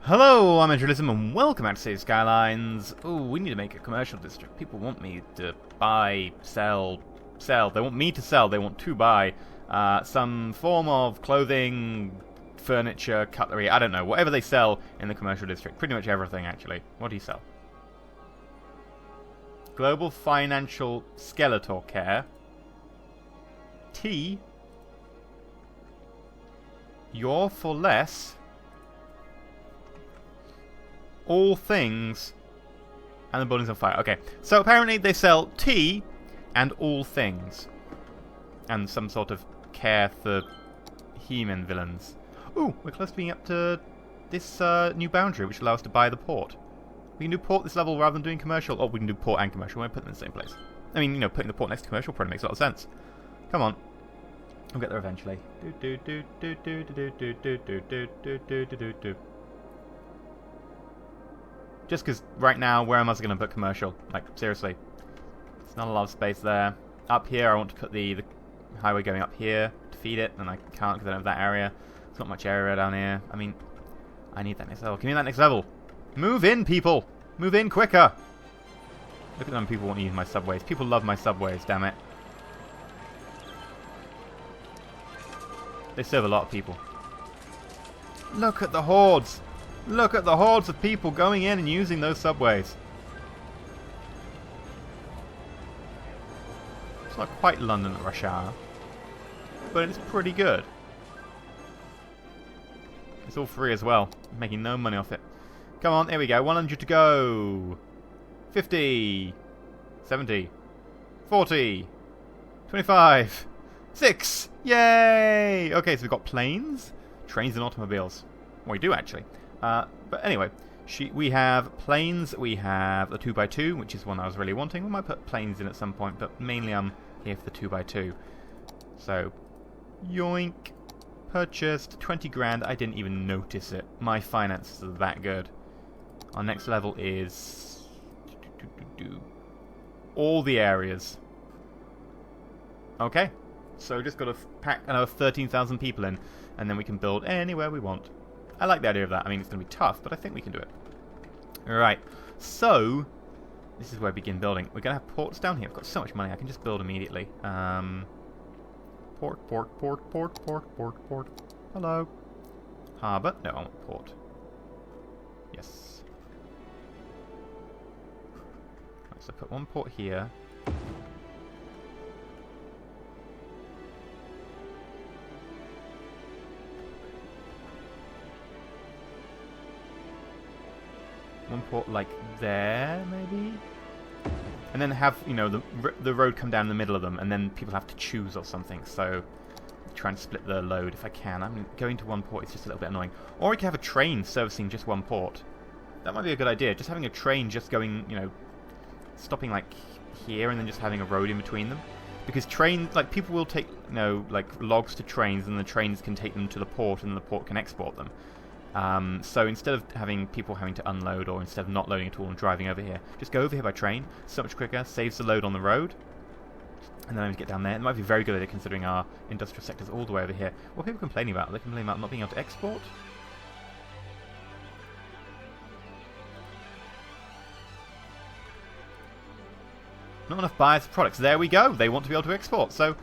Hello, I'm EnterElysium and welcome back to Skylines. Ooh, we need to make a commercial district. People want me to buy, sell. They want me to sell, they want to buy some form of clothing, furniture, cutlery, I don't know. Whatever they sell in the commercial district. Pretty much everything, actually. What do you sell? Global Financial Skeletor Care. Tea. You're for less. All things, and the building's on fire. Okay, so apparently they sell tea and all things, and some sort of care for He-Man villains. Ooh, we're close to being up to this new boundary, which allows us to buy the port. We can do port this level rather than doing commercial. Oh, we can do port and commercial. We're putting them in the same place. I mean, you know, putting the port next to commercial probably makes a lot of sense. Come on, we'll get there eventually. Just because right now, where am I going to put commercial? Like, seriously. There's not a lot of space there. Up here, I want to put the highway going up here to feed it, and I can't because I don't have that area. There's not much area down here. I mean, I need that next level. Give me that next level. Move in, people! Move in quicker! Look at them people want to use my subways. People love my subways, damn it. They serve a lot of people. Look at the hordes! Look at the hordes of people going in and using those subways. It's not quite London at rush hour, but it's pretty good. It's all free as well, making no money off it. Come on, here we go. 100 to go. 50. 70. 40. 25. 6. Yay! Okay, so we've got planes, trains, and automobiles. Well, we do actually. But anyway, we have planes, we have the 2x2, which is one I was really wanting. We might put planes in at some point, but mainly I'm here for the 2x2. So, yoink. Purchased 20 grand. I didn't even notice it. My finances are that good. Our next level is all the areas. Okay, so just got to pack another 13,000 people in, and then we can build anywhere we want. I like the idea of that. I mean, it's going to be tough, but I think we can do it. Alright, so this is where we begin building. We're going to have ports down here. I've got so much money, I can just build immediately. Port. Hello. Harbour. No, I want port. Yes. Right, so put one port here. One port like there, maybe? And then have, you know, the road come down the middle of them, and then people have to choose or something, so try and split the load if I can. I mean, going to one port is just a little bit annoying. Or we could have a train servicing just one port. That might be a good idea, just having a train just going, you know, stopping like here and then just having a road in between them. Because trains, like, people will take, you know, like logs to trains, and the trains can take them to the port, and the port can export them. So instead of having people having to unload, or instead of not loading at all and driving over here, just go over here by train. So much quicker, saves the load on the road, and then I need to get down there. It might be a very good idea considering our industrial sector's all the way over here. What are people complaining about? Are they complaining about not being able to export? Not enough buyers for products. There we go. They want to be able to export. So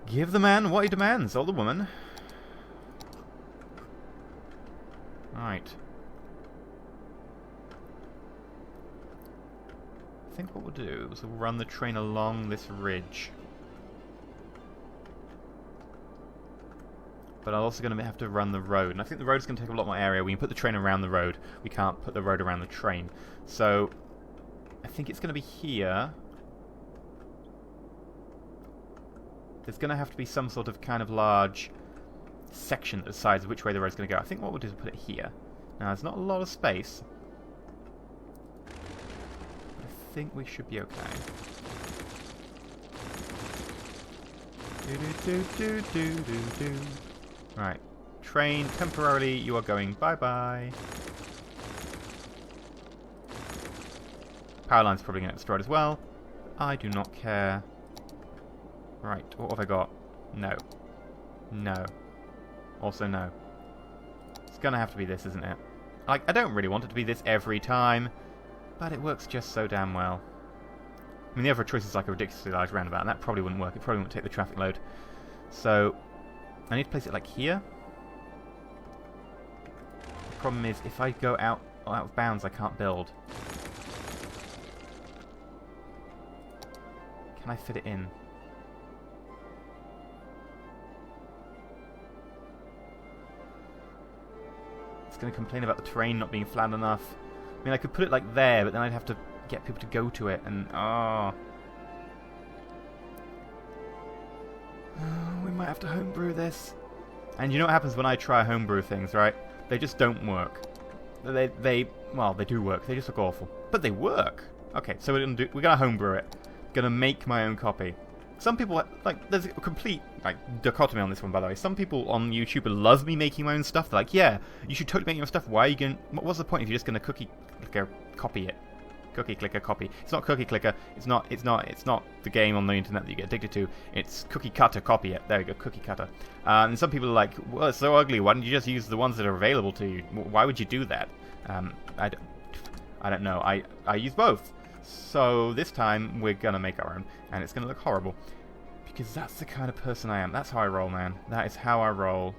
give the man what he demands, or the woman. Right. I think what we'll do is we'll run the train along this ridge. But I'm also going to have to run the road. And I think the road's going to take a lot more area. We can put the train around the road. We can't put the road around the train. So I think it's going to be here. There's going to have to be some sort of kind of large section that decides which way the road's going to go. I think what we'll do is put it here. Now, there's not a lot of space. I think we should be okay. Right. Train, temporarily, you are going bye-bye. Power line's probably going to get destroyed as well. I do not care. Right, what have I got? No. No. Also no. It's gonna have to be this, isn't it? Like, I don't really want it to be this every time, but it works just so damn well. I mean, the other choice is like a ridiculously large roundabout, and that probably wouldn't work. It probably wouldn't take the traffic load. So, I need to place it like here. The problem is, if I go out of bounds, I can't build. Can I fit it in? It's going to complain about the terrain not being flat enough. I mean, I could put it like there, but then I'd have to get people to go to it, and we might have to homebrew this. And you know what happens when I try homebrew things, right? They just don't work. Well, they do work. They just look awful, but they work. Okay, so we're gonna homebrew it. Gonna make my own copy. Some people, like, there's a complete, like, dichotomy on this one, by the way. Some people on YouTube love me making my own stuff. They're like, yeah, you should totally make your own stuff. Why are you going? What's the point if you're just gonna cookie clicker copy it? Cookie clicker copy. It's not cookie clicker. It's not the game on the internet that you get addicted to. It's cookie cutter copy it. There you go, cookie cutter. And some people are like, well, it's so ugly. Why don't you just use the ones that are available to you? Why would you do that? I don't know. I use both. So this time we're gonna make our own, and it's gonna look horrible, because that's the kind of person I am. That's how I roll, man. That is how I roll.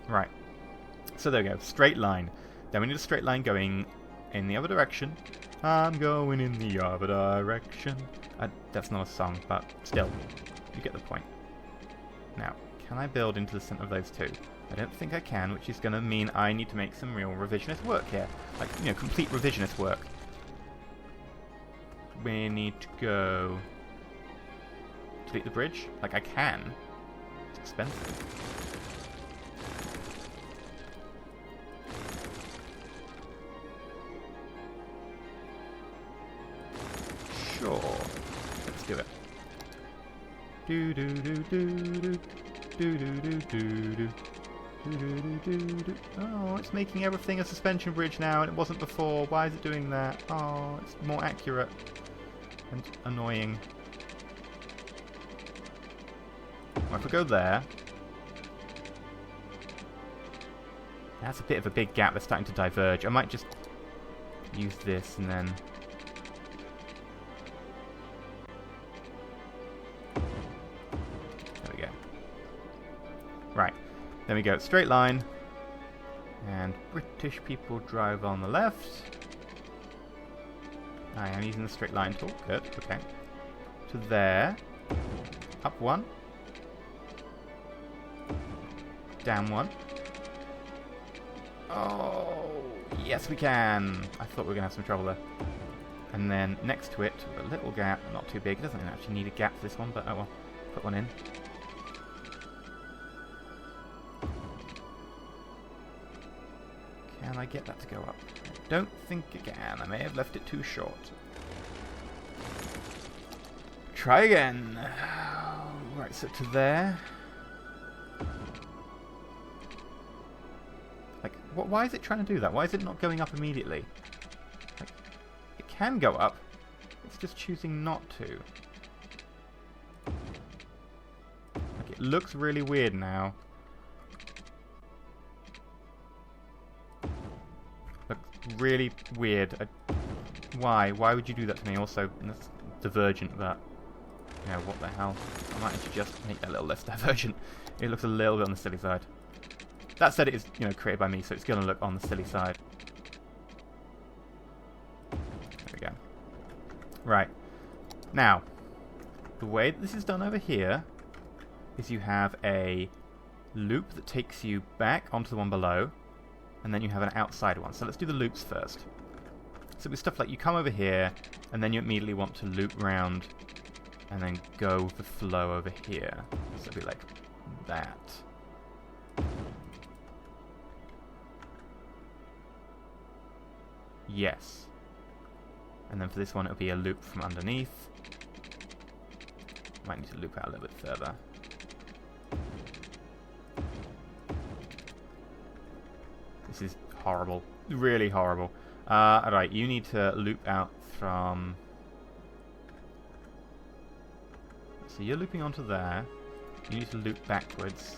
Right. So there we go. Straight line. Then we need a straight line going in the other direction. I'm going in the other direction. That's not a song, but still, you get the point. Now, can I build into the center of those two? I don't think I can, which is going to mean I need to make some real revisionist work here. Like, you know, complete revisionist work. We need to go... delete the bridge? Like, I can. It's expensive. Sure. Let's do it. Do do do do do do do do do. Oh, it's making everything a suspension bridge now, and it wasn't before. Why is it doing that? Oh, it's more accurate and annoying. Well, if we go there, that's a bit of a big gap. They're starting to diverge. I might just use this and then... there we go. Right. Then we go straight line, and British people drive on the left. I am using the straight line tool. Good, okay. To there. Up one. Down one. Oh, yes we can. I thought we were going to have some trouble there. And then next to it, a little gap, not too big. It doesn't actually need a gap for this one, but oh well. Put one in. Can I get that to go up? I don't think I can. I may have left it too short. Try again. Right, so to there. Like, why is it trying to do that? Why is it not going up immediately? Like, it can go up. It's just choosing not to. Like, it looks really weird now. Really weird. Why? Why would you do that to me? Also, that's divergent, but... you know, what the hell? I might actually just make that little less divergent. It looks a little bit on the silly side. That said, it is, you know, created by me, so it's going to look on the silly side. There we go. Right. Now, the way that this is done over here is you have a loop that takes you back onto the one below, and then you have an outside one. So let's do the loops first. So with stuff like you come over here, and then you immediately want to loop round, and then go the flow over here. So it'll be like that. Yes. And then for this one, it'll be a loop from underneath. Might need to loop out a little bit further. This is horrible. Really horrible. Alright, you need to loop out from... so you're looping onto there. You need to loop backwards.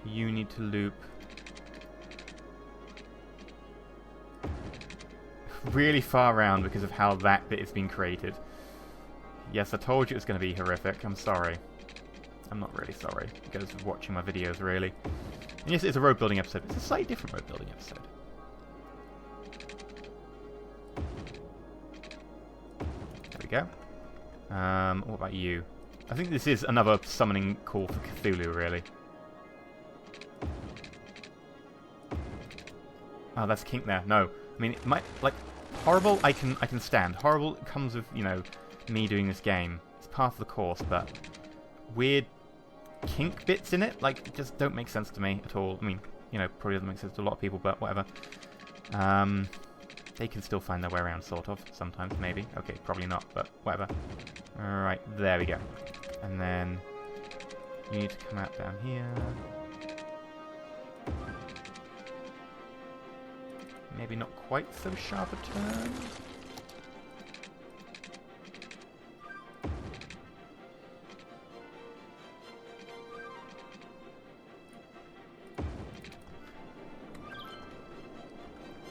You need to loop really far around because of how that bit has been created. Yes, I told you it was going to be horrific. I'm sorry. I'm not really sorry. You guys are watching my videos, really. And yes, it's a road building episode. It's a slightly different road building episode. There we go. What about you? I think this is another summoning call for Cthulhu, really. Oh, that's kink there. No. I mean, it might, like, horrible I can stand. Horrible comes with, you know, me doing this game. It's part of the course, but weird kink bits in it, like, just don't make sense to me at all. I mean, you know, probably doesn't make sense to a lot of people, but whatever. They can still find their way around, sort of, sometimes, maybe. Okay, probably not, but whatever. Alright, there we go. And then you need to come out down here. Maybe not quite so sharp a turn.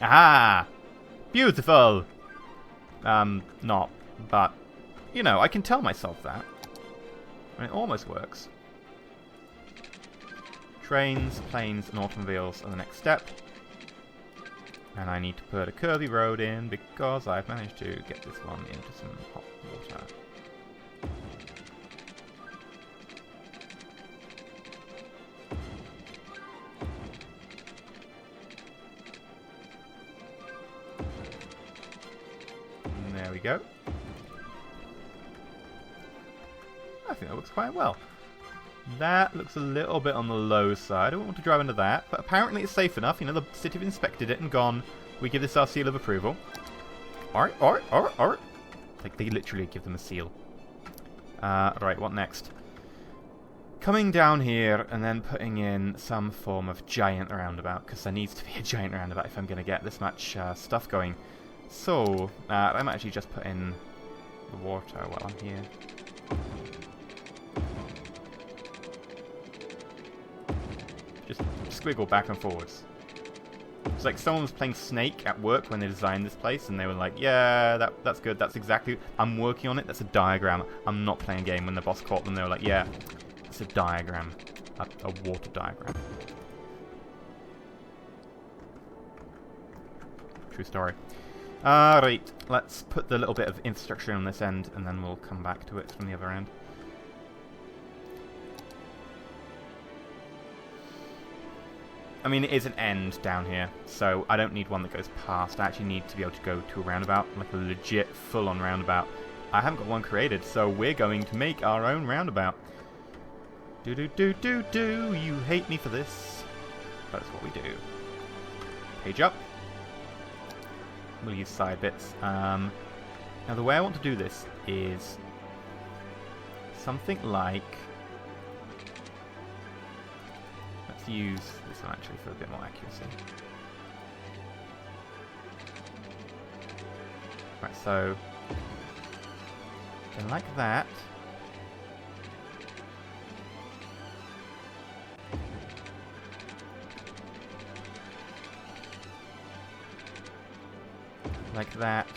Aha! Beautiful! Not, but, you know, I can tell myself that. And it almost works. Trains, planes, and automobiles are the next step. And I need to put a curvy road in because I've managed to get this one into some hot water. And there we go. I think that looks quite well. That looks a little bit on the low side. I don't want to drive into that, but apparently it's safe enough. You know, the city have inspected it and gone, we give this our seal of approval. Alright. Like, they literally give them a seal. Right, what next? Coming down here and then putting in some form of giant roundabout, because there needs to be a giant roundabout if I'm going to get this much stuff going. So, I might actually just put in the water while I'm here. Just squiggle back and forwards. It's like someone was playing Snake at work when they designed this place, and they were like, yeah, that's good, that's exactly... I'm working on it, that's a diagram. I'm not playing a game. When the boss caught them, they were like, yeah, it's a diagram. A water diagram. True story. Right, let's put the little bit of infrastructure on this end, and then we'll come back to it from the other end. I mean, it is an end down here, so I don't need one that goes past. I actually need to be able to go to a roundabout, like a legit full-on roundabout. I haven't got one created, so we're going to make our own roundabout. Do. You hate me for this, but it's what we do. Page up. We'll use side bits. Now, the way I want to do this is something like... Let's use this one actually for a bit more accuracy. Right, so then like that. Like that.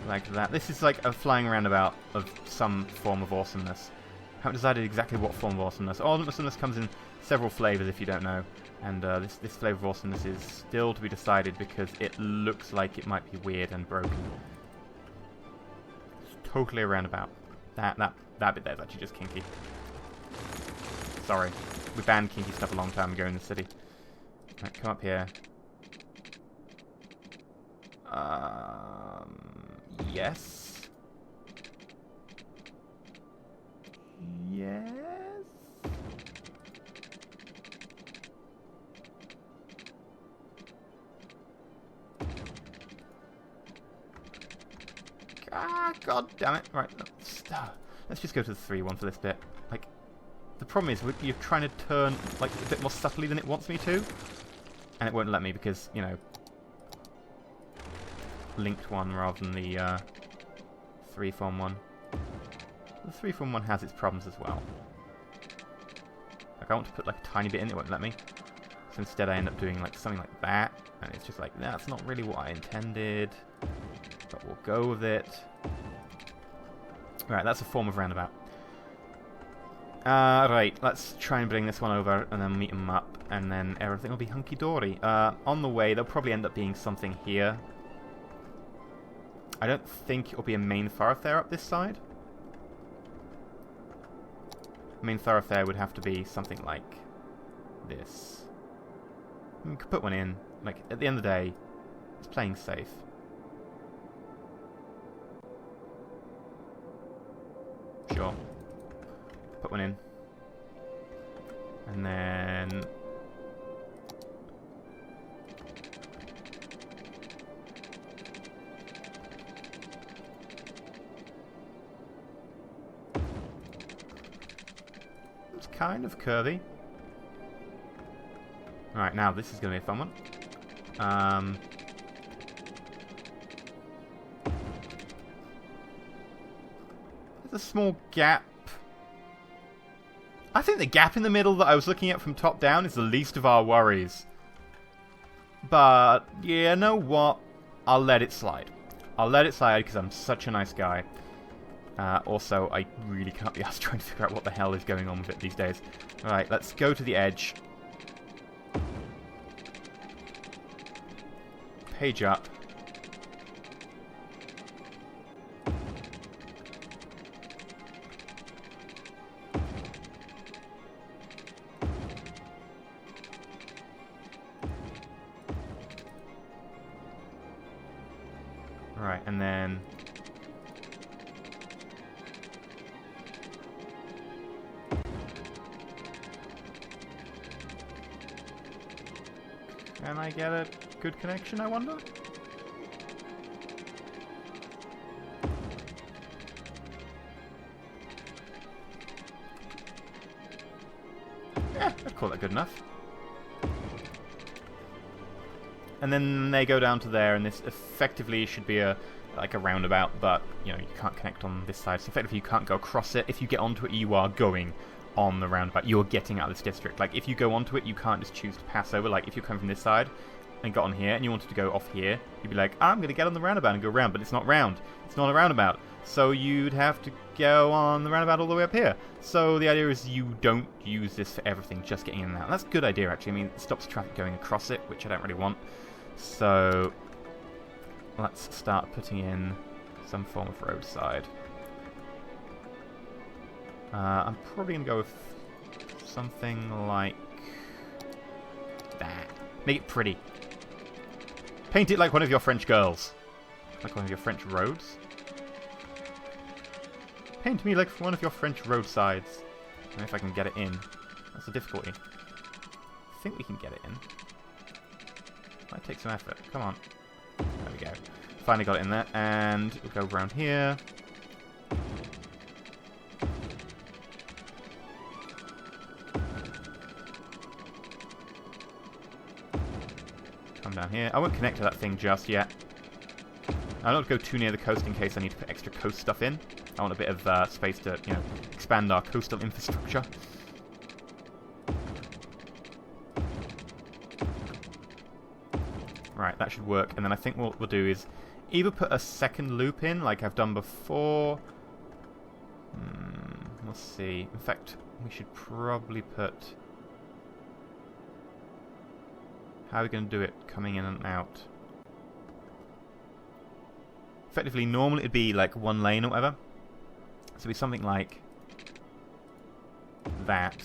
Like that. This is like a flying roundabout of some form of awesomeness. Haven't decided exactly what form of awesomeness. Awesomeness comes in several flavors if you don't know. And this flavor of awesomeness is still to be decided because it looks like it might be weird and broken. It's totally a roundabout. That bit there is actually just kinky. Sorry. We banned kinky stuff a long time ago in the city. Right, come up here. Yes. Yes. Ah, god damn it. Right, let's just go to the 3-1 for this bit. Like, the problem is you're trying to turn like a bit more subtly than it wants me to, and it won't let me because, you know, linked one rather than the three-form one. The three-form one has its problems as well. Like, I want to put like a tiny bit in, it won't let me. So instead I end up doing like something like that, and it's just like, that's not really what I intended, but we'll go with it. Right, that's a form of roundabout. Right, let's try and bring this one over and then meet them up, and then everything will be hunky-dory. On the way, there'll probably end up being something here. I don't think it'll be a main thoroughfare up this side. Main thoroughfare would have to be something like this. We could put one in. Like, at the end of the day, it's playing safe. Sure. Put one in. And then... it's kind of curvy. Alright, now this is going to be a fun one. There's a small gap. I think the gap in the middle that I was looking at from top down is the least of our worries. But, yeah, you know what? I'll let it slide. I'll let it slide because I'm such a nice guy. Also, I really can't be asked trying to figure out what the hell is going on with it these days. Alright, let's go to the edge. Page up. Alright, and then... can I get a good connection, I wonder? Yeah, I'd call that good enough. And then they go down to there, and this effectively should be like a roundabout, but you know, you can't connect on this side, so effectively you can't go across it. If you get onto it, you are going on the roundabout. You're getting out of this district. Like, if you go onto it, you can't just choose to pass over. Like, if you're coming from this side and got on here and you wanted to go off here, you'd be like, I'm going to get on the roundabout and go round, but it's not round. It's not a roundabout. So you'd have to go on the roundabout all the way up here. So the idea is you don't use this for everything, just getting in and out. And that's a good idea, actually. I mean, it stops traffic going across it, which I don't really want. So let's start putting in some form of roadside. I'm probably going to go with something like that. Make it pretty. Paint it like one of your French girls. Like one of your French roads. Paint me like one of your French roadsides. I don't know if I can get it in. That's the difficulty. I think we can get it in. Might take some effort. Come on. There we go. Finally got it in there. And we'll go around here. Come down here. I won't connect to that thing just yet. I don't go too near the coast in case I need to put extra coast stuff in. I want a bit of space to, you know, expand our coastal infrastructure. Right, that should work. And then I think what we'll do is either put a second loop in, like I've done before. Let's see. In fact, we should probably put... how are we going to do it coming in and out? Effectively, normally it'd be like one lane or whatever. So it'd be something like that.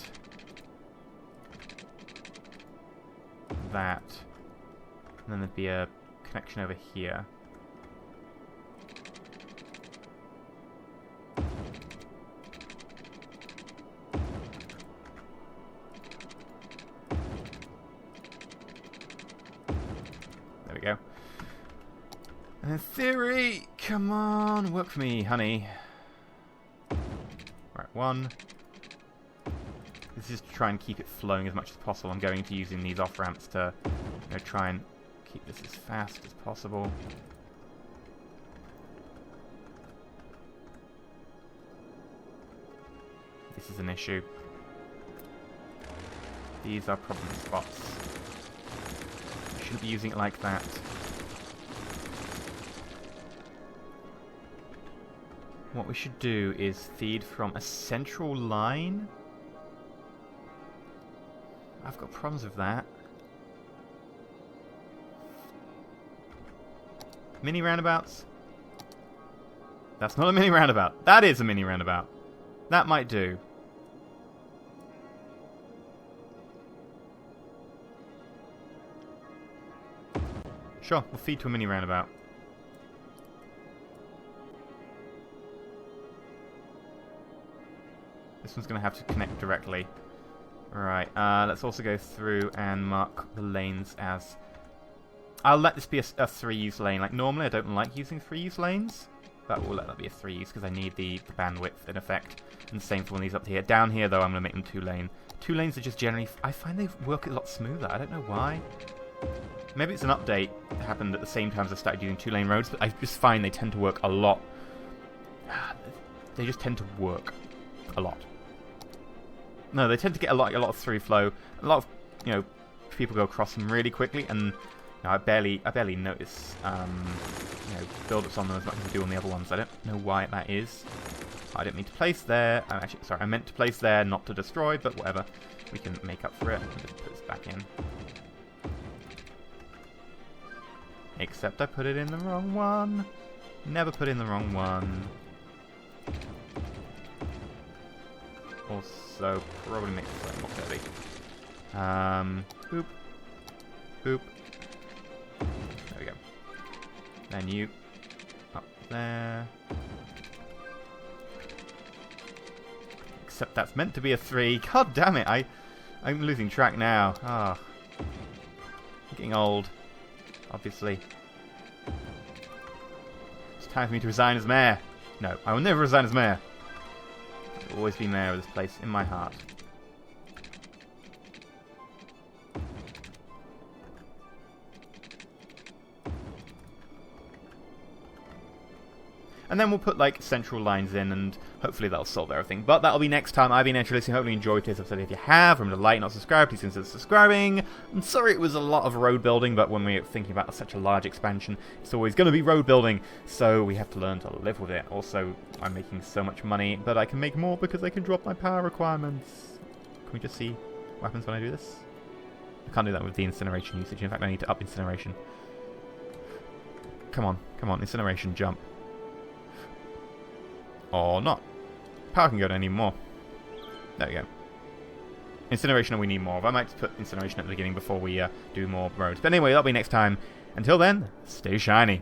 That. And then there'd be a connection over here. There we go. And in theory, come on, work for me, honey. Right, one. This is to try and keep it flowing as much as possible. I'm going to using these off ramps to, you know, try and keep this as fast as possible. this is an issue. These are problem spots. I shouldn't be using it like that. What we should do is feed from a central line. I've got problems with that. Mini roundabouts? That's not a mini roundabout. That is a mini roundabout. That might do. Sure, we'll feed to a mini roundabout. This one's going to have to connect directly. Alright, let's also go through and mark the lanes as... I'll let this be a 3-use lane. Like, normally I don't like using 3-use lanes, but we'll let that be a 3-use because I need the bandwidth in effect. And the same for one of these up here. Down here, though, I'm going to make them 2-lane. 2 lanes are just generally... I find they work a lot smoother. I don't know why. Maybe it's an update that happened at the same time as I started using 2-lane roads, but I just find they tend to work a lot. They just tend to work a lot. No, they tend to get a lot of through flow. A lot of, people go across them really quickly, and I barely notice, build-ups on them as much as I do on the other ones. I don't know why that is. I didn't mean to place there. Actually, sorry, I meant to place there, not to destroy, but whatever. We can make up for it. And just put this back in. Except I put it in the wrong one. Never put in the wrong one. Also, probably make this slightly more curvy. Boop. Boop. There we go. Then you up there. Except that's meant to be a 3. God damn it! I'm losing track now. Ah, I'm getting old. Obviously. It's time for me to resign as mayor. No, I will never resign as mayor. I will always be mayor of this place in my heart. And then we'll put, like, central lines in, and hopefully that'll solve everything. But that'll be next time. I've been EnterElysium. Hopefully you enjoyed today's episode. If you have, remember to like, not subscribe. Please consider subscribing. I'm sorry it was a lot of road building, but when we're thinking about such a large expansion, it's always going to be road building. So we have to learn to live with it. Also, I'm making so much money, but I can make more because I can drop my power requirements. Can we just see what happens when I do this? I can't do that with the incineration usage. In fact, I need to up incineration. Come on, incineration, jump. Or not. Power can go to any more. There we go. Incineration we need more of. I might put incineration at the beginning before we do more roads. But anyway, that'll be next time. Until then, stay shiny.